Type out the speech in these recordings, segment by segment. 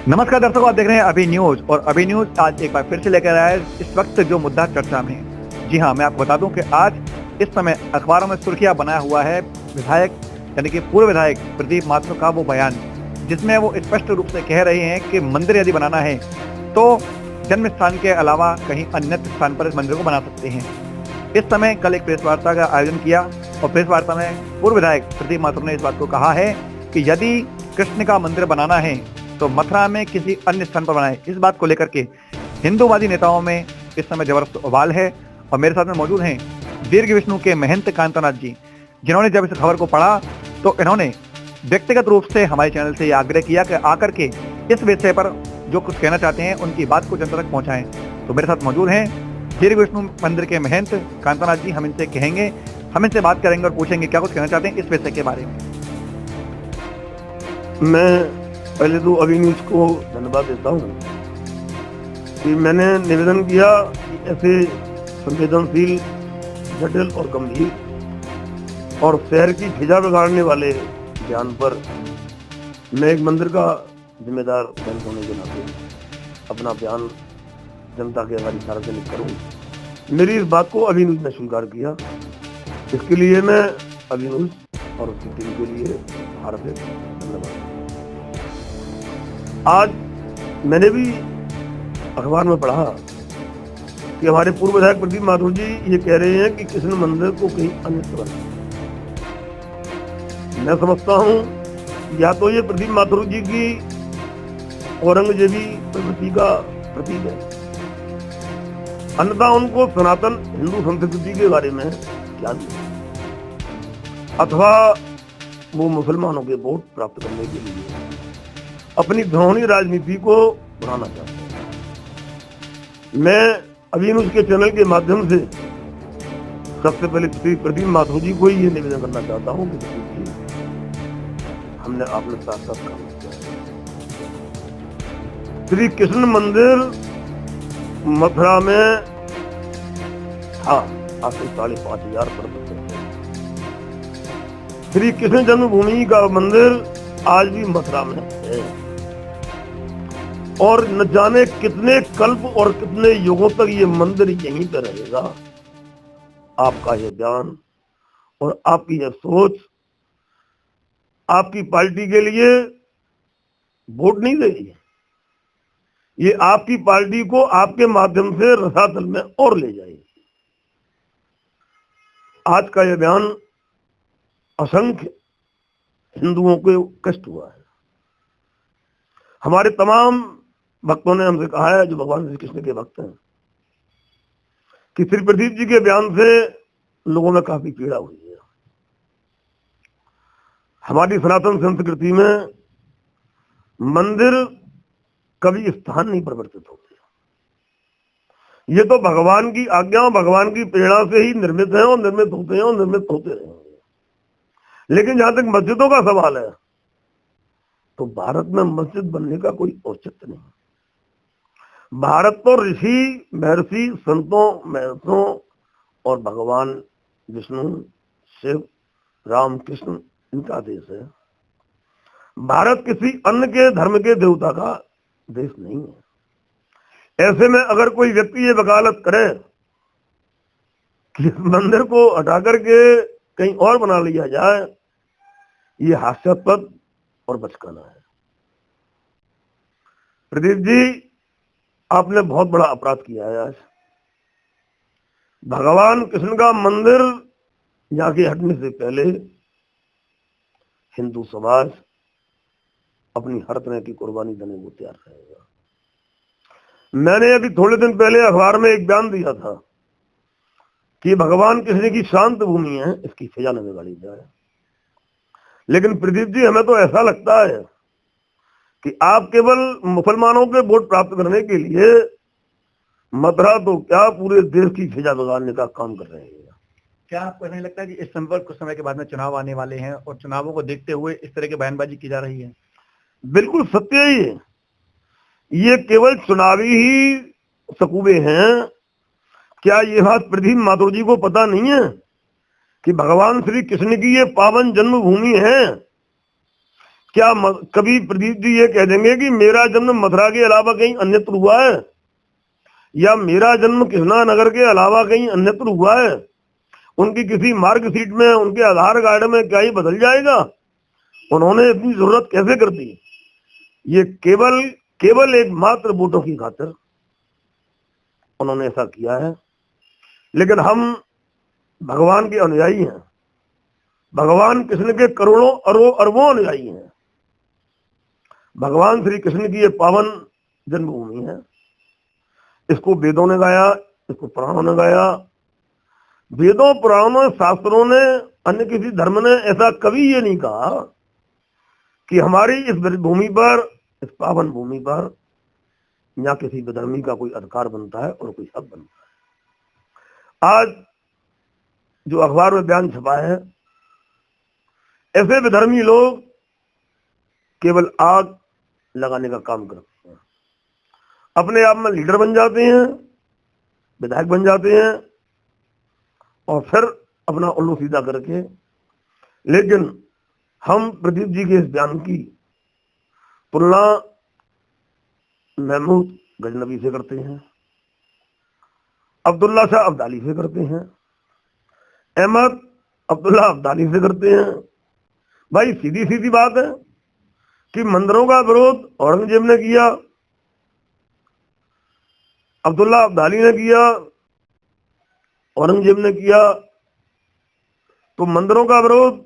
नमस्कार दर्शकों, आप देख रहे हैं अभी न्यूज। और अभी न्यूज आज एक बार फिर से लेकर आया है इस वक्त जो मुद्दा चर्चा में है। जी हाँ, मैं आपको बता दूं कि आज इस समय अखबारों में सुर्खियां बनाया हुआ है विधायक यानी कि पूर्व विधायक प्रदीप माथुर का वो बयान, जिसमें वो स्पष्ट रूप से कह रहे हैं कि मंदिर यदि बनाना है तो जन्म स्थान के अलावा कहीं अन्य स्थान पर इस मंदिर को बना सकते हैं। इस समय कल एक प्रेस वार्ता का आयोजन किया और प्रेस वार्ता में पूर्व विधायक प्रदीप माथुर ने इस बात को कहा है कि यदि कृष्ण का मंदिर बनाना है तो मथुरा में किसी अन्य स्थान पर बनाए। इस बात को लेकर के हिंदूवादी नेताओं में इस समय जबरदस्त उबाल है। और मेरे साथ में मौजूद हैं दीर्घ विष्णु के महंत कांतानाथ जी, जिन्होंने जब इस खबर को पढ़ा तो इन्होंने व्यक्तिगत रूप से हमारे चैनल से ये आग्रह किया कि आकर के इस विषय पर जो कुछ कहना चाहते हैं उनकी बात को जनता तक पहुंचाएं। तो मेरे साथ मौजूद हैं दीर्घ विष्णु मंदिर के महंत कांतानाथ जी। हम इनसे बात करेंगे और पूछेंगे क्या कुछ कहना चाहते हैं इस विषय के बारे में। मैं पहले तो अभी न्यूज को धन्यवाद देता हूँ कि मैंने निवेदन किया कि ऐसे संवेदनशील, जटिल और गंभीर और शहर की फिजा बिगाड़ने वाले बयान पर मैं एक मंदिर का जिम्मेदार बैंक होने के नाते अपना बयान जनता के आगे सार्वजनिक करूँ। मेरी इस बात को अभी न्यूज ने स्वीकार किया। इसके लिए मैं अभी न्यूज और उसकी टीम के लिए हार्दिक धन्यवाद। आज मैंने भी अखबार में पढ़ा कि हमारे पूर्व विधायक प्रदीप माथुर जी ये कह रहे हैं कि कृष्ण मंदिर को कहीं अन्य बनाए। मैं समझता हूं या तो ये प्रदीप माथुर जी की औरंगजेबी प्रवृत्ति का प्रतीक है, अन्यथा उनको सनातन हिंदू संस्कृति के बारे में ज्ञान नहीं, अथवा वो मुसलमानों के वोट प्राप्त करने के लिए अपनी घृणीय राजनीति को बढ़ाना चाहते हैं। मैं अभी उसके चैनल के माध्यम से सबसे पहले श्री प्रदीप माथुर जी को ये निवेदन करना चाहता हूँ कि हमने आपने साथ साथ काम किया। श्री कृष्ण मंदिर मथुरा में था आज से 5,500 वर्ष। श्री कृष्ण जन्मभूमि का मंदिर आज भी मथुरा में है और न जाने कितने कल्प और कितने युगों तक ये मंदिर यहीं पर रहेगा। आपका यह बयान और आपकी यह सोच आपकी पार्टी के लिए वोट नहीं देगी, ये आपकी पार्टी को आपके माध्यम से रसातल में और ले जाएगी। आज का यह बयान असंख्य हिंदुओं को कष्ट हुआ है। हमारे तमाम भक्तों ने हमसे कहा है, जो भगवान श्री कृष्ण के भक्त हैं, कि श्री प्रदीप जी के बयान से लोगों में काफी पीड़ा हुई है। हमारी सनातन संस्कृति में मंदिर कभी स्थान नहीं परिवर्तित होते, ये तो भगवान की आज्ञा और भगवान की प्रेरणा से ही निर्मित है और निर्मित होते हैं और निर्मित होते रहेंगे। लेकिन जहां तक मस्जिदों का सवाल है तो भारत में मस्जिद बनने का कोई औचित्य नहीं। भारत तो ऋषि महर्षि संतों महर्षियों और भगवान विष्णु शिव राम कृष्ण इनका देश है। भारत किसी अन्य के धर्म के देवता का देश नहीं है। ऐसे में अगर कोई व्यक्ति ये वकालत करे कि इस मंदिर को हटा करके कहीं और बना लिया जाए, ये हास्यास्पद और बचकाना है। प्रदीप जी, आपने बहुत बड़ा अपराध किया है। आज भगवान कृष्ण का मंदिर यहाँ के हटने से पहले हिंदू समाज अपनी हर तरह की कुर्बानी देने को तैयार रहेगा। मैंने अभी थोड़े दिन पहले अखबार में एक बयान दिया था कि भगवान कृष्ण की शांत भूमि है, इसकी फिजा न बिगाड़ी जाए। लेकिन प्रदीप जी, हमें तो ऐसा लगता है कि आप केवल मुसलमानों के वोट प्राप्त करने के लिए मथुरा तो क्या पूरे देश की फिजा बिगाड़ने का काम कर रहे हैं। क्या आपको नहीं लगता कि इस समय कुछ समय के बाद में चुनाव आने वाले हैं और चुनावों को देखते हुए इस तरह की बयानबाजी की जा रही है? बिल्कुल सत्य ही है। ये केवल चुनावी ही सकूबे हैं। क्या ये बात प्रदीप माथुर जी को पता नहीं है कि भगवान श्री कृष्ण की ये पावन जन्मभूमि है? कभी प्रदीप जी ये कह देंगे कि मेरा जन्म मथुरा के अलावा कहीं अन्यत्र हुआ है, या मेरा जन्म कृष्णा नगर के अलावा कहीं अन्यत्र हुआ है? उनकी किसी मार्कशीट में, उनके आधार कार्ड में क्या ही बदल जाएगा? उन्होंने इतनी जरूरत कैसे कर दी? ये केवल एक मात्र वोटों की खातिर उन्होंने ऐसा किया है। लेकिन हम भगवान के अनुयायी हैं, भगवान कृष्ण के करोड़ों अरबों अनुयायी हैं। भगवान श्री कृष्ण की ये पावन जन्मभूमि है। इसको वेदों ने गाया, इसको पुराणों ने गाया। वेदों, पुराणों, शास्त्रों ने, अन्य किसी धर्म ने ऐसा कभी ये नहीं कहा कि हमारी इस भूमि पर, इस पावन भूमि पर या किसी विधर्मी का कोई अधिकार बनता है और कोई हक बनता है। आज जो अखबार में बयान छपा है, ऐसे विधर्मी लोग केवल आग लगाने का काम करते हैं, अपने आप में लीडर बन जाते हैं, विधायक बन जाते हैं, और फिर अपना उल्लू सीधा करके। लेकिन हम प्रदीप जी के इस बयान की तुलना महमूद गजनबी से करते हैं, अब्दुल्ला शाह अब्दाली से करते हैं, अहमद अब्दुल्ला अब्दाली से करते हैं। भाई सीधी सीधी बात है कि मंदिरों का विरोध औरंगजेब ने किया, अब्दुल्ला अब्दाली ने किया, औरंगजेब ने किया। तो मंदिरों का विरोध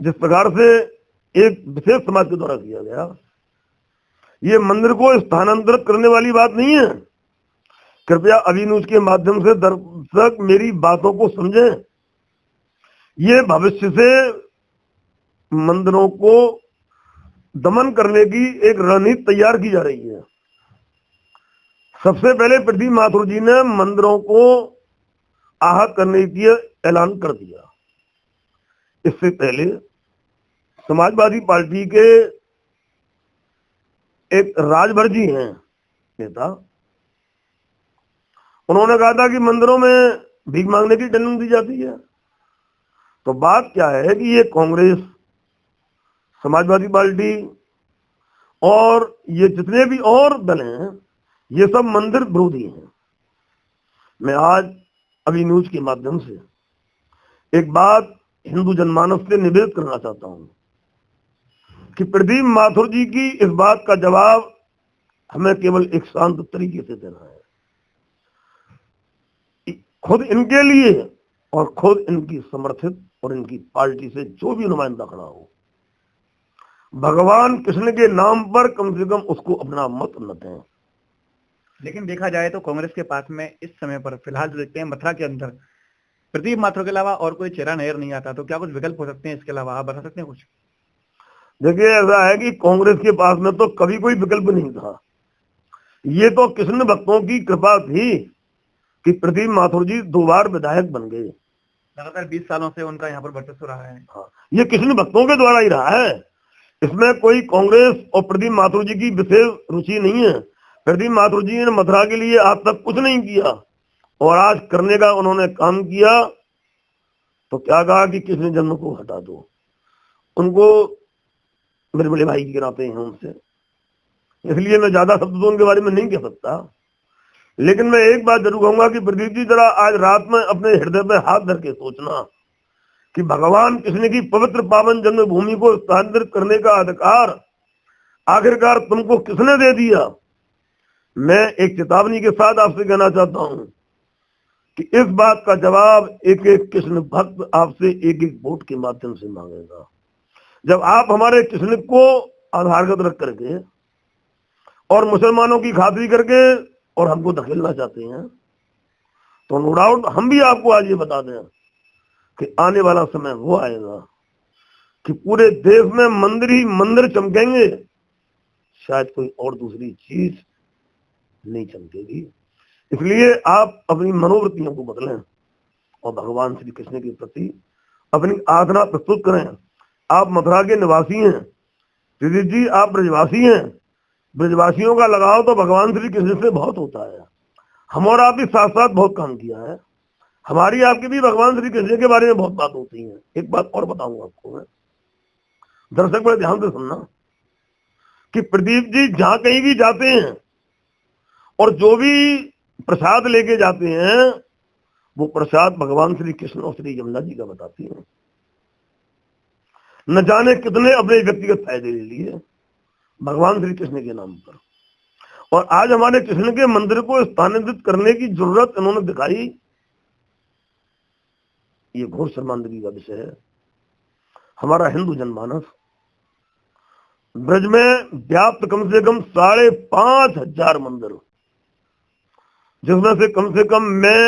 जिस प्रकार से एक विशेष समाज के द्वारा किया गया, ये मंदिर को स्थानांतरित करने वाली बात नहीं है। कृपया अभी न्यूज के माध्यम से दर्शक मेरी बातों को समझें। ये भविष्य से मंदिरों को दमन करने की एक रणनीति तैयार की जा रही है। सबसे पहले प्रदीप माथुर जी ने मंदिरों को आहत करने की ऐलान कर दिया। इससे पहले समाजवादी पार्टी के एक राजभर जी हैं नेता, उन्होंने कहा था कि मंदिरों में भीख मांगने की ट्रेनिंग दी जाती है। तो बात क्या है कि ये कांग्रेस, समाजवादी पार्टी और ये जितने भी और दल हैं, ये सब मंदिर विरोधी हैं। मैं आज अभी न्यूज के माध्यम से एक बात हिंदू जनमानस से निवेदन करना चाहता हूं कि प्रदीप माथुर जी की इस बात का जवाब हमें केवल एक शांत तरीके से देना है। खुद इनके लिए और खुद इनकी समर्थित और इनकी पार्टी से जो भी नुमाइंदा खड़ा हो, भगवान कृष्ण के नाम पर कम से कम उसको अपना मत न दें। लेकिन देखा जाए तो कांग्रेस के पास में इस समय पर फिलहाल जो देखते हैं मथुरा के अंदर प्रदीप माथुर के अलावा और कोई चेहरा नजर नहीं आता। तो क्या कुछ विकल्प हो सकते हैं इसके अलावा, आप बता सकते हैं कुछ? देखिए, ऐसा है कि कांग्रेस के पास में तो कभी कोई विकल्प नहीं था। ये तो कृष्ण भक्तों की कृपा थी कि प्रदीप माथुर जी 2 बार विधायक बन गए। लगातार 20 सालों से उनका यहाँ पर वर्चस्व रहा है। हाँ, ये कृष्ण भक्तों के द्वारा ही रहा है। इसमें कोई कांग्रेस और प्रदीप माथुर जी की विशेष रुचि नहीं है। प्रदीप माथुर जी ने मथुरा के लिए आज तक कुछ नहीं किया, और आज करने का उन्होंने काम किया तो क्या कहा कि कृष्ण जन्म को हटा दो। उनको मेरे बड़े भाई के नाते हैं उनसे, इसलिए मैं ज्यादा शब्द तो उनके बारे में नहीं कह सकता। लेकिन मैं एक बात जरूर कहूंगा कि प्रदीप जी जरा आज रात में अपने हृदय पे हाथ धर के सोचना कि भगवान कृष्ण की पवित्र पावन जन्मभूमि को स्थानांतरित करने का अधिकार आखिरकार तुमको किसने दे दिया। मैं एक चेतावनी के साथ आपसे कहना चाहता हूं कि इस बात का जवाब एक एक कृष्ण भक्त आपसे एक एक वोट के माध्यम से मांगेगा। जब आप हमारे कृष्ण को आधारगत रख करके और मुसलमानों की खातिरी करके और हमको धकेलना चाहते हैं, तो नो डाउट हम भी आपको आज ये बता दें कि आने वाला समय वो आएगा कि पूरे देश में मंदिर ही मंदिर चमकेंगे, शायद कोई और दूसरी चीज नहीं चमकेगी। इसलिए आप अपनी मनोवृत्तियों को बदलें और भगवान श्री कृष्ण के प्रति अपनी आराधना प्रस्तुत करें। आप मथुरा के निवासी हैं, प्रदीप जी आप ब्रजवासी हैं। ब्रजवासियों का लगाव तो भगवान श्री कृष्ण से बहुत होता है। हम और आप भी साथ साथ बहुत काम किया है। हमारी आपकी भी भगवान श्री कृष्ण के बारे में बहुत बात होती है। एक बात और बताऊंगा आपको मैं, दर्शक बड़े ध्यान से सुनना कि प्रदीप जी जहां कहीं भी जाते हैं और जो भी प्रसाद लेके जाते हैं वो प्रसाद भगवान श्री कृष्ण और श्री यमुना जी का बताती हैं। न जाने कितने अपने व्यक्तिगत फायदे ले लिए भगवान श्री कृष्ण के नाम पर, और आज हमारे कृष्ण के मंदिर को स्थानांतरित करने की जरूरत इन्होंने दिखाई, ये घोर शर्मांदगी का विषय है। हमारा हिंदू जनमानस ब्रज में व्याप्त कम से कम 5,500 मंदिर, जिसमें से कम मैं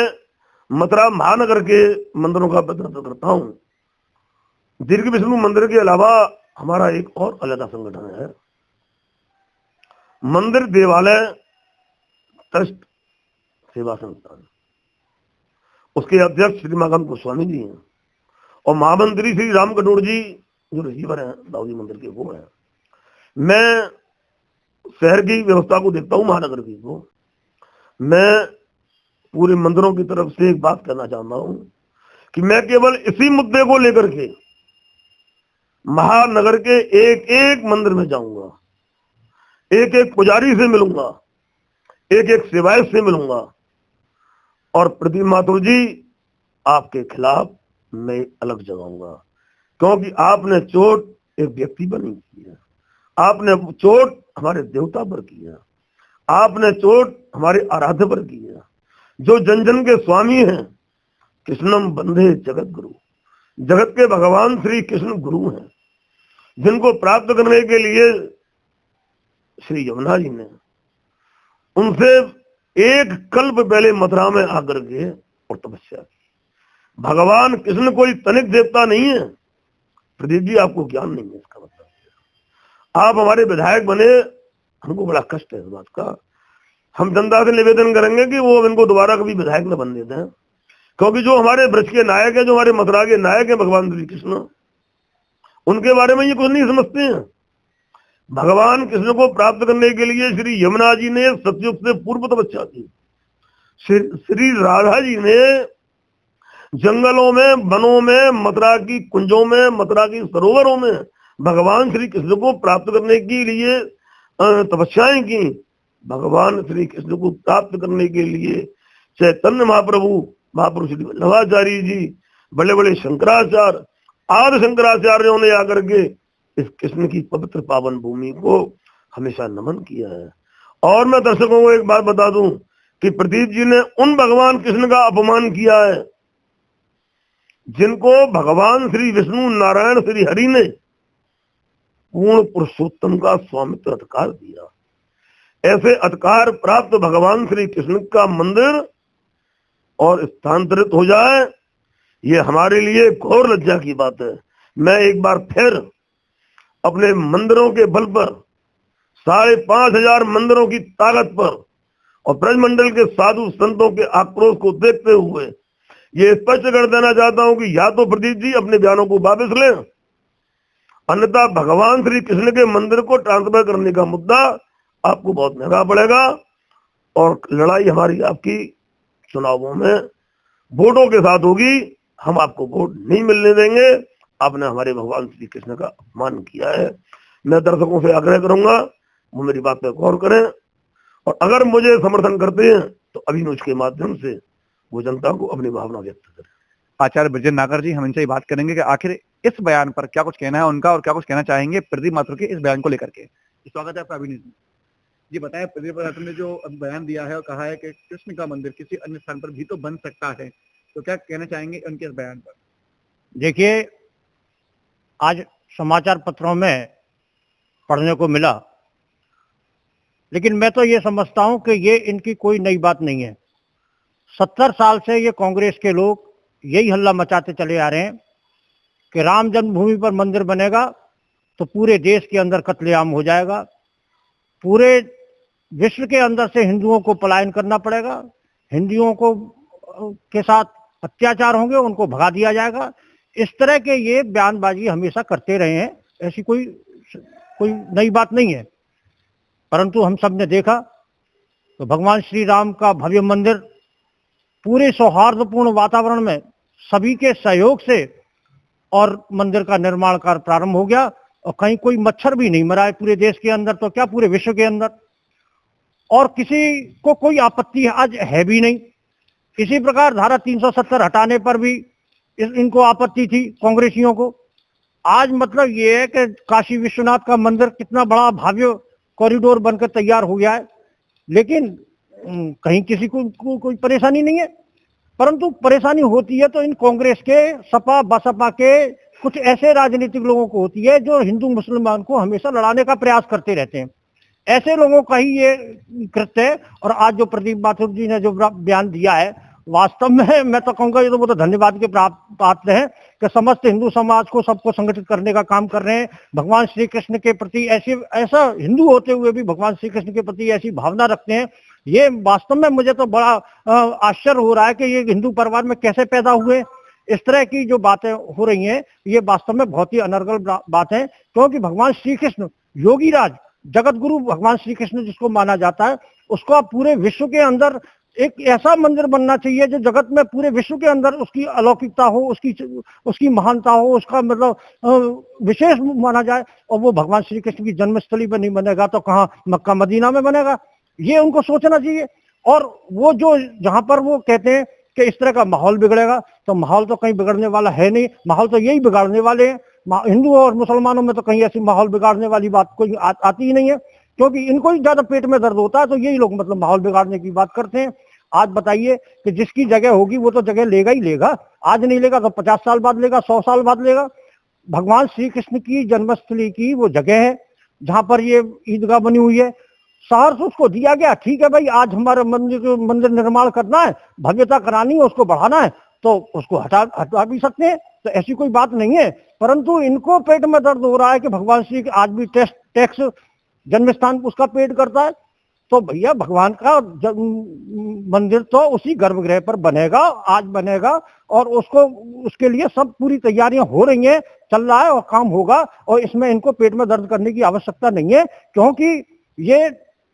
मथुरा महानगर के मंदिरों का प्रतिनिधित्व करता हूं। दीर्घ विष्णु मंदिर के अलावा हमारा एक और अलग संगठन है, मंदिर देवालय ट्रस्ट सेवा संस्थान। उसके अध्यक्ष श्री माधव गोस्वामी जी हैं और महामंत्री श्री राम कटोर जी जो रिसीवर हैं दाऊदी मंदिर के, वो हैं। मैं शहर की व्यवस्था को देखता हूं, महानगर की को। मैं पूरे मंदिरों की तरफ से एक बात कहना चाहता हूं कि मैं केवल इसी मुद्दे को लेकर के महानगर के एक एक मंदिर में जाऊंगा, एक एक पुजारी से मिलूंगा, एक एक सेवायत से मिलूंगा, और प्रदीप माथुर जी आपके खिलाफ मैं अलग जगाऊंगा, क्योंकि आपने चोट एक व्यक्ति पर नहीं की है, आपने चोट हमारे देवता पर की है, आपने चोट हमारे आराध्य पर की है, जो जन जन के स्वामी हैं। कृष्णम बंधे जगत गुरु, जगत के भगवान श्री कृष्ण गुरु हैं, जिनको प्राप्त करने के लिए श्री यमुना जी ने उनसे एक कल्प पहले मथुरा में आकर के और तपस्या की। भगवान कृष्ण कोई तनिक देवता नहीं है। प्रदीप जी आपको ज्ञान नहीं है इसका मतलब। आप हमारे विधायक बने, हमको बड़ा कष्ट है इस बात का। हम जनता से निवेदन करेंगे कि वो इनको दोबारा कभी विधायक न बन देते हैं, क्योंकि जो हमारे ब्रज के नायक है, जो हमारे मथुरा के नायक है भगवान श्री कृष्ण, उनके बारे में ये कुछ नहीं समझते हैं। भगवान कृष्ण को प्राप्त करने के लिए श्री यमुना जी ने सतयुग से पूर्व तपस्या की। श्री राधा जी ने जंगलों में, वनों में, मथुरा की कुंजों में, मथुरा की सरोवरों में भगवान श्री कृष्ण को प्राप्त करने के लिए तपस्याएं की। भगवान श्री कृष्ण को प्राप्त करने के लिए चैतन्य महाप्रभु श्री वल्लभाचार्य जी, बड़े बड़े शंकराचार्य, आदि शंकराचार्यों ने आकर के इस कृष्ण की पवित्र पावन भूमि को हमेशा नमन किया है। और मैं दर्शकों को एक बात बता दूं कि प्रदीप जी ने उन भगवान कृष्ण का अपमान किया है जिनको भगवान श्री विष्णु नारायण श्री हरि ने पूर्ण पुरुषोत्तम का स्वामित्व अधिकार दिया। ऐसे अधिकार प्राप्त भगवान श्री कृष्ण का मंदिर और स्थानांतरित हो जाए, ये हमारे लिए घोर लज्जा की बात है। मैं एक बार फिर अपने मंदिरों के बल पर, 5,500 मंदिरों की ताकत पर और ब्रजमंडल के साधु संतों के आक्रोश को देखते हुए ये स्पष्ट कर देना चाहता हूं कि या तो प्रदीप जी अपने बयानों को वापस लें, अन्यथा भगवान श्री कृष्ण के मंदिर को ट्रांसफर करने का मुद्दा आपको बहुत महंगा पड़ेगा। और लड़ाई हमारी आपकी चुनावों में वोटों के साथ होगी। हम आपको वोट नहीं मिलने देंगे। आपने हमारे भगवान श्री कृष्ण का अपमान किया है। मैं दर्शकों से आग्रह करूंगा वो मेरी बात पर गौर करें, और अगर मुझे समर्थन करते हैं तो अभिनुज के माध्यम से वो जनता को अपनी भावना व्यक्त करें। आचार्य ब्रजेंद्र नागर जी, हम इनसे बात करेंगे कि आखिर इस बयान पर क्या कुछ कहना है उनका और क्या कुछ कहना चाहेंगे प्रदीप माथुर के इस बयान को लेकर के। स्वागत है आपका अभिनीत जी। बताएं, प्रदीप माथुर ने जो बयान दिया है और कहा है कि कृष्ण का मंदिर किसी अन्य स्थान पर भी तो बन सकता है, तो क्या कहना चाहेंगे उनके इस बयान पर? देखिए, आज समाचार पत्रों में पढ़ने को मिला, लेकिन मैं तो ये समझता हूं कि ये इनकी कोई नई बात नहीं है। 70 साल से ये कांग्रेस के लोग यही हल्ला मचाते चले आ रहे हैं कि राम जन्मभूमि पर मंदिर बनेगा तो पूरे देश के अंदर कत्लेआम हो जाएगा, पूरे विश्व के अंदर से हिंदुओं को पलायन करना पड़ेगा, हिंदुओं को के साथ अत्याचार होंगे, उनको भगा दिया जाएगा। इस तरह के ये बयानबाजी हमेशा करते रहे हैं। ऐसी कोई नई बात नहीं है। परंतु हम सब ने देखा तो भगवान श्री राम का भव्य मंदिर पूरे सौहार्दपूर्ण वातावरण में सभी के सहयोग से और मंदिर का निर्माण कार्य प्रारंभ हो गया और कहीं कोई मच्छर भी नहीं मरा है पूरे देश के अंदर, तो क्या पूरे विश्व के अंदर, और किसी को कोई आपत्ति आज है भी नहीं। इसी प्रकार धारा 370 हटाने पर भी इनको आपत्ति थी कांग्रेसियों को। आज मतलब ये है कि काशी विश्वनाथ का मंदिर कितना बड़ा भव्य कॉरिडोर बनकर तैयार हो गया है, लेकिन कहीं किसी को कोई परेशानी नहीं है। परंतु परेशानी होती है तो इन कांग्रेस के, सपा बसपा के कुछ ऐसे राजनीतिक लोगों को होती है जो हिंदू मुसलमान को हमेशा लड़ाने का प्रयास करते रहते हैं। ऐसे लोगों का ही ये कृत्य है। और आज जो प्रदीप माथुर जी ने जो बयान दिया है, वास्तव में मैं तो कहूंगा ये तो बहुत धन्यवाद के पात्र हैं कि समस्त हिंदू समाज को, सबको संगठित करने का काम कर रहे हैं। भगवान श्री कृष्ण के प्रति ऐसा हिंदू होते हुए भी भगवान श्री कृष्ण के प्रति ऐसी भावना रखते हैं। ये वास्तव में मुझे तो बड़ा आश्चर्य हो रहा है कि ये हिंदू परिवार में कैसे पैदा हुए। इस तरह की जो बातें हो रही हैं ये वास्तव में बहुत ही अनर्गल बात है, क्योंकि भगवान श्री कृष्ण योगीराज जगत गुरु भगवान श्री कृष्ण जिसको माना जाता है, उसको आप पूरे विश्व के अंदर एक ऐसा मंदिर बनना चाहिए जो जगत में पूरे विश्व के अंदर उसकी अलौकिकता हो, उसकी महानता हो, उसका मतलब विशेष माना जाए। और वो भगवान श्री कृष्ण की जन्मस्थली पर नहीं बनेगा तो कहाँ मक्का मदीना में बनेगा, ये उनको सोचना चाहिए। और वो जो जहां पर वो कहते हैं कि इस तरह का माहौल बिगड़ेगा, तो माहौल तो कहीं बिगड़ने वाला है नहीं, माहौल तो यही बिगाड़ने वाले हैं। हिंदू और मुसलमानों में तो कहीं ऐसी माहौल बिगाड़ने वाली बात कोई आती ही नहीं है, क्योंकि इनको ही ज्यादा पेट में दर्द होता है तो यही लोग मतलब माहौल बिगाड़ने की बात करते हैं। आज बताइए कि जिसकी जगह होगी वो तो जगह लेगा ही लेगा, आज नहीं लेगा तो 50 साल बाद लेगा, 100 साल बाद लेगा। भगवान श्री कृष्ण की जन्मस्थली की वो जगह है जहां पर ये ईदगाह बनी हुई है, शहर से उसको दिया गया। ठीक है भाई, आज मंदिर निर्माण करना है, भव्यता करानी है, उसको बढ़ाना है तो उसको हटा भी सकते हैं, तो ऐसी कोई बात नहीं है। परंतु इनको पेट में दर्द हो रहा है कि भगवान श्री आज भी टैक्स जन्म स्थान उसका पेड करता है, तो भैया भगवान का मंदिर तो उसी गर्भगृह पर बनेगा, आज बनेगा, और उसके लिए सब पूरी तैयारियां हो रही हैं, चल रहा है और काम होगा। और इसमें इनको पेट में दर्द करने की आवश्यकता नहीं है, क्योंकि ये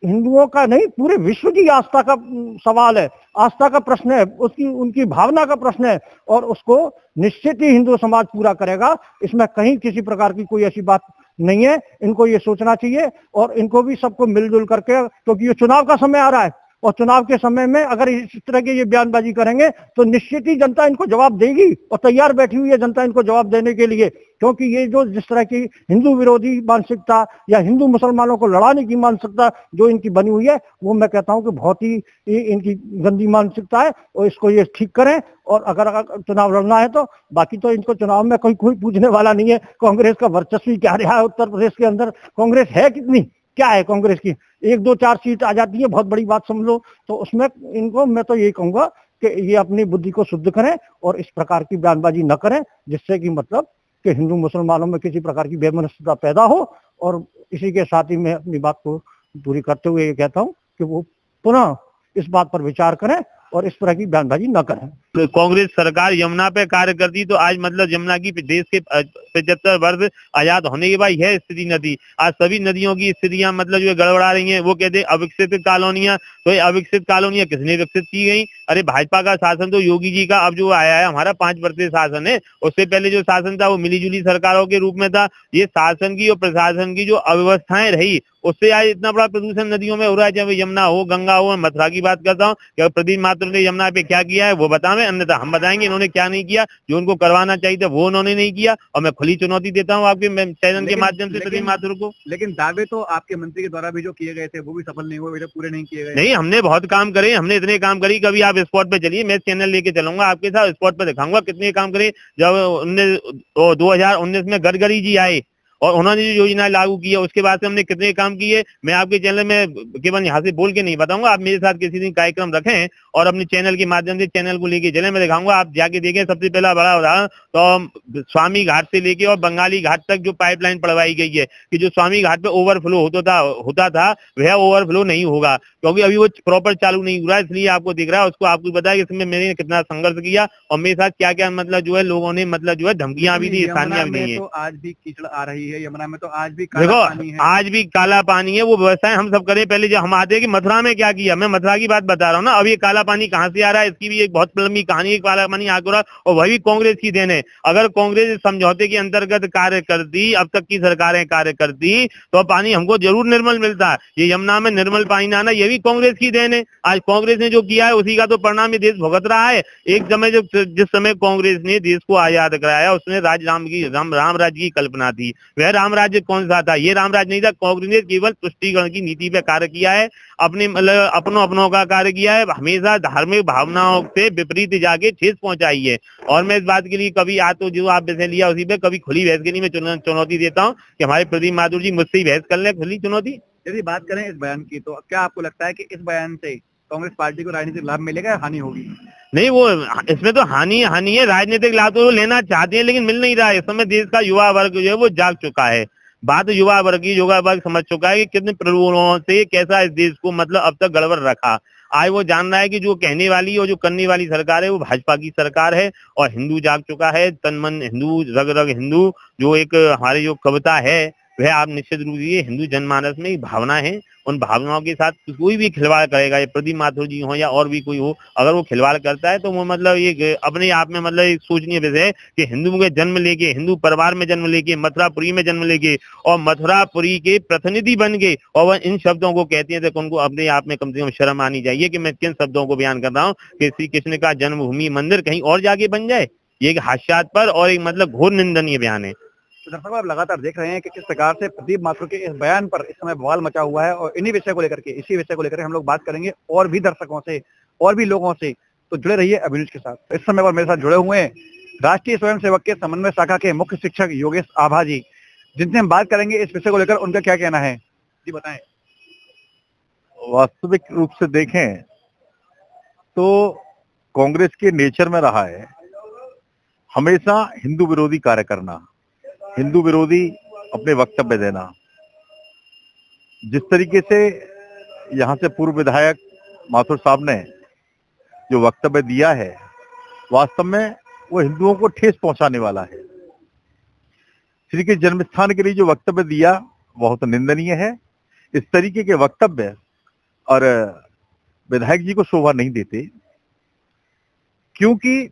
हिंदुओं का नहीं पूरे विश्व की आस्था का सवाल है, आस्था का प्रश्न है, उनकी भावना का प्रश्न है, और उसको निश्चित ही हिंदू समाज पूरा करेगा। इसमें कहीं किसी प्रकार की कोई ऐसी बात नहीं है। इनको ये सोचना चाहिए और इनको भी सबको मिलजुल करके, क्योंकि ये चुनाव का समय आ रहा है और चुनाव के समय में अगर इस तरह की ये बयानबाजी करेंगे तो निश्चित ही जनता इनको जवाब देगी और तैयार बैठी हुई है जनता इनको जवाब देने के लिए। क्योंकि ये जो जिस तरह की हिंदू विरोधी मानसिकता या हिंदू मुसलमानों को लड़ाने की मानसिकता जो इनकी बनी हुई है, वो मैं कहता हूँ कि बहुत ही इनकी गंदी मानसिकता है, और इसको ये ठीक करें। और अगर चुनाव लड़ना है तो बाकी तो इनको चुनाव में कोई पूछने वाला नहीं है। कांग्रेस का वर्चस्व क्या रहा है उत्तर प्रदेश के अंदर, कांग्रेस है कितनी, क्या है कांग्रेस की, 1-2-4 सीट आ जाती है, बहुत बड़ी बात समझ लो। तो उसमें इनको मैं तो यही कहूंगा कि ये अपनी बुद्धि को शुद्ध करें और इस प्रकार की बयानबाजी न करें जिससे कि मतलब कि हिंदू मुसलमानों में किसी प्रकार की बेमनस्यता पैदा हो। और इसी के साथ ही मैं अपनी बात को पूरी करते हुए ये कहता हूँ कि वो पुनः इस बात पर विचार करें और इस तरह की बयानबाजी न करें। तो कांग्रेस सरकार यमुना पे कार्य करती तो आज मतलब यमुना की देश के 75 वर्ष आजाद होने के बाद यह स्थिति न थी। आज सभी नदियों की स्थितियां मतलब जो गड़बड़ा रही हैं। वो कहते हैं अविकसित कॉलोनियां, तो ये अविकसित कॉलोनियां किसने विकसित की गई? अरे भाजपा का शासन तो योगी जी का अब जो आया है हमारा 5 वर्षीय शासन है, उससे पहले जो शासन था वो मिलीजुली सरकारों के रूप में था। ये शासन की और प्रशासन की जो अव्यवस्थाएं रही उससे आज इतना बड़ा प्रदूषण नदियों में हो रहा है। चाहे यमुना हो, गंगा हो, मथुरा की बात करता हूँ कि प्रदीप माथुर ने यमुना पे क्या किया है वो बतावें, अन्यथा हम बताएंगे इन्होंने क्या नहीं किया। जो उनको करवाना चाहिए था वो उन्होंने नहीं किया। और मैं खुली चुनौती देता हूँ आपके चैनल के माध्यम से प्रदीप माथुर को। लेकिन दावे तो आपके मंत्री के द्वारा भी जो किए गए थे वो भी सफल नहीं हुए, पूरे नहीं किए गए। नहीं, हमने बहुत काम करे, हमने इतने काम करी। कभी आप स्पॉट पे चलिए, मैं चैनल लेके चलूंगा आपके साथ, स्पॉट पे दिखाऊंगा कितने काम करे। जब 2019 में गडकरी जी आए और उन्होंने जो योजना लागू की है उसके बाद से हमने कितने काम किए मैं आपके चैनल में केवल यहाँ से बोल के नहीं बताऊंगा। आप मेरे साथ किसी दिन कार्यक्रम रखें और अपने चैनल के माध्यम से चैनल को लेके चले, मैं दिखाऊंगा, आप जाके देखें। सबसे पहला बड़ा उदाहरण तो स्वामी घाट से लेके और बंगाली घाट तक जो पाइपलाइन पड़वाई गई है कि जो स्वामी घाट पे ओवरफ्लो होता था वह ओवरफ्लो नहीं होगा, क्योंकि अभी वो प्रॉपर चालू नहीं हुआ है, इसलिए आपको दिख रहा है। उसको आपको पता है कि इसमें मैंने कितना संघर्ष किया और मेरे साथ क्या क्या मतलब जो है लोगों ने मतलब जो है धमकियां भी दी, स्थानियां भी दी है। तो आज भी कीचड़ आ रही है है, यमुना में तो आज भी काला पानी देखो है। आज भी काला पानी है, वो व्यवस्थाएं हम सब करें। पहले जब हम आते हैं कि मथुरा में क्या किया, मैं मथुरा की बात बता रहा हूँ ना। अब ये काला पानी कहाँ से आ रहा है, इसकी भी एक बहुत लंबी कहानी है। काला पानी आ रहा और वही कांग्रेस की देन है। अगर कांग्रेस समझौते के अंतर्गत कार्य करती, अब तक की सरकारें कार्य करती, तो पानी हमको जरूर निर्मल मिलता। ये यमुना में निर्मल पानी ना आना, ये भी कांग्रेस की देन है। आज कांग्रेस ने जो किया है उसी का तो परिणाम ये देश भुगत रहा है। एक समय जिस समय कांग्रेस ने देश को आजाद कराया, उसने राम राज्य की कल्पना थी। वह राम राज्य कौन सा था? ये राम राज्य नहीं था। कांग्रेस ने केवल तुष्टीकरण की नीति पे कार्य किया है, अपने मतलब अपनों का कार्य किया है। हमेशा धार्मिक भावनाओं से विपरीत जाके ठेस पहुंचाई है। और मैं इस बात के लिए कभी आज तो जो आप विषय लिया उसी पे कभी खुली बहस के लिए मैं चुनौती देता हूँ कि हमारे प्रदीप माथुर जी मुझसे ही बहस कर ले, खुली चुनौती। यदि बात करें इस बयान की, तो क्या आपको लगता है कि इस बयान से कांग्रेस पार्टी को राजनीतिक लाभ मिलेगा या हानि होगी? नहीं, वो इसमें तो हानि है। राजनीतिक लाभ तो वो लेना चाहते हैं लेकिन मिल नहीं रहा है। इस समय देश का युवा वर्ग जो है वो जाग चुका है। बात युवा वर्ग समझ चुका है कि कितने प्रलोभनों से कैसा इस देश को मतलब अब तक गड़बड़ रखा। आज वो जान रहा है कि जो कहने वाली और जो करने वाली सरकार है वो भाजपा की सरकार है। और हिंदू जाग चुका है, तन मन हिंदू रग रग हिंदू, जो एक हमारी जो कविता है वह आप निश्चित रूप से हिंदू जनमानस में भावना है। उन भावनाओं के साथ कोई भी खिलवाड़ करेगा, ये प्रदीप माथुर जी हो या और भी कोई हो, अगर वो खिलवाड़ करता है तो वो मतलब ये अपने आप में मतलब एक सोचनीय विषय है कि हिंदू के जन्म लेके, हिंदू परिवार में जन्म लेके, मथुरापुरी में जन्म लेके और मथुरापुरी के प्रतिनिधि बन गए और वह इन शब्दों को कहते हैं, तो उनको अपने आप में कम से कम शर्म आनी चाहिए कि मैं किन शब्दों को बयान कर रहा हूँ कि श्री कृष्ण का जन्मभूमि मंदिर कहीं और जाके बन जाए। ये एक हास्यास्पद और एक मतलब घोर निंदनीय बयान है। तो दर्शकों, आप लगातार देख रहे हैं कि किस प्रकार से प्रदीप माथुर के इस बयान पर इस समय बवाल मचा हुआ है। और इसी विषय को लेकर हम लोग बात करेंगे और भी दर्शकों से और भी लोगों से। तो जुड़े रहिए अभी न्यूज के साथ। इस समय पर मेरे साथ जुड़े हुए हैं राष्ट्रीय स्वयंसेवक के समन्वय शाखा के मुख्य शिक्षक योगेश आभा जी, जिनसे हम बात करेंगे इस विषय को लेकर। उनका क्या कहना है जी, बताएं। वास्तविक रूप से देखें तो कांग्रेस के नेचर में रहा है हमेशा हिंदू विरोधी कार्य करना, हिंदू विरोधी अपने वक्तव्य देना। जिस तरीके से यहाँ से पूर्व विधायक माथुर साहब ने जो वक्तव्य दिया है, वास्तव में वो हिंदुओं को ठेस पहुंचाने वाला है। श्री के जन्मस्थान के लिए जो वक्तव्य दिया बहुत निंदनीय है। इस तरीके के वक्तव्य और विधायक जी को शोभा नहीं देते, क्योंकि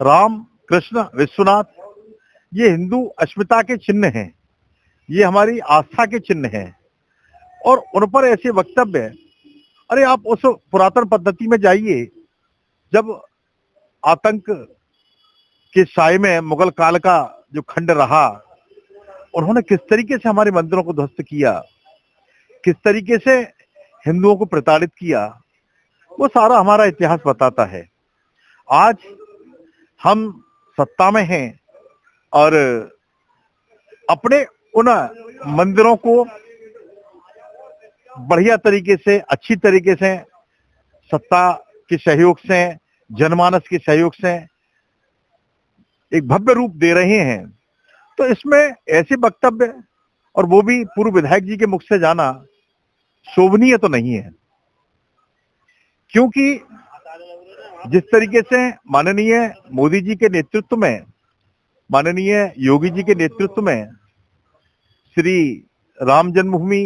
राम, कृष्ण, विश्वनाथ ये हिंदू अस्मिता के चिन्ह हैं, ये हमारी आस्था के चिन्ह हैं। और उन पर ऐसे वक्तव्य, अरे आप उस पुरातन पद्धति में जाइए जब आतंक के साए में मुगल काल का जो खंड रहा, उन्होंने किस तरीके से हमारे मंदिरों को ध्वस्त किया, किस तरीके से हिंदुओं को प्रताड़ित किया, वो सारा हमारा इतिहास बताता है। आज हम सत्ता में हैं और अपने उन मंदिरों को बढ़िया तरीके से, अच्छी तरीके से, सत्ता के सहयोग से, जनमानस के सहयोग से एक भव्य रूप दे रहे हैं। तो इसमें ऐसे वक्तव्य, और वो भी पूर्व विधायक जी के मुख से जाना, शोभनीय तो नहीं है। क्योंकि जिस तरीके से माननीय मोदी जी के नेतृत्व में, माननीय योगी जी के नेतृत्व में श्री राम जन्मभूमि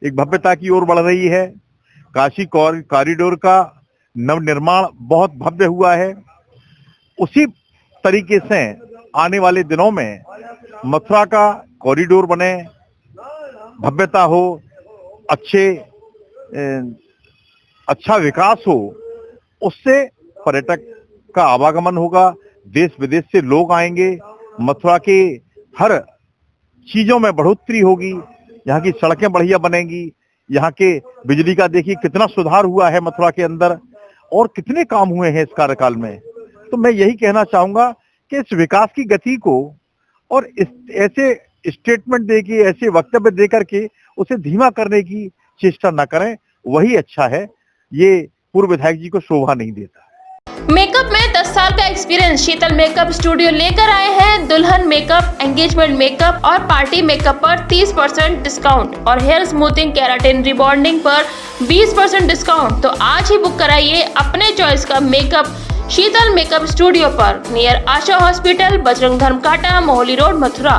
एक भव्यता की ओर बढ़ रही है। काशी कॉरिडोर का नवनिर्माण बहुत भव्य हुआ है। उसी तरीके से आने वाले दिनों में मथुरा का कॉरिडोर बने, भव्यता हो, अच्छा विकास हो, उससे पर्यटक का आवागमन होगा, देश विदेश से लोग आएंगे, मथुरा के हर चीजों में बढ़ोतरी होगी, यहाँ की सड़कें बढ़िया बनेंगी, यहाँ के बिजली का देखिए कितना सुधार हुआ है मथुरा के अंदर, और कितने काम हुए हैं इस कार्यकाल में। तो मैं यही कहना चाहूंगा कि इस विकास की गति को और इस ऐसे स्टेटमेंट दे के, ऐसे वक्तव्य दे करके उसे धीमा करने की चेष्टा न करें, वही अच्छा है। ये पूर्व विधायक जी को शोभा नहीं देता। मेकअप में 10 साल का एक्सपीरियंस शीतल मेकअप स्टूडियो लेकर आए हैं दुल्हन मेकअप, एंगेजमेंट मेकअप और पार्टी मेकअप पर 30% डिस्काउंट और हेयर स्मूथिंग, केराटिन रिबॉन्डिंग पर 20% डिस्काउंट। तो आज ही बुक कराइए अपने चॉइस का मेकअप शीतल मेकअप स्टूडियो पर, नियर आशा हॉस्पिटल, बजरंग धर्म काटा, मोहाली रोड, मथुरा।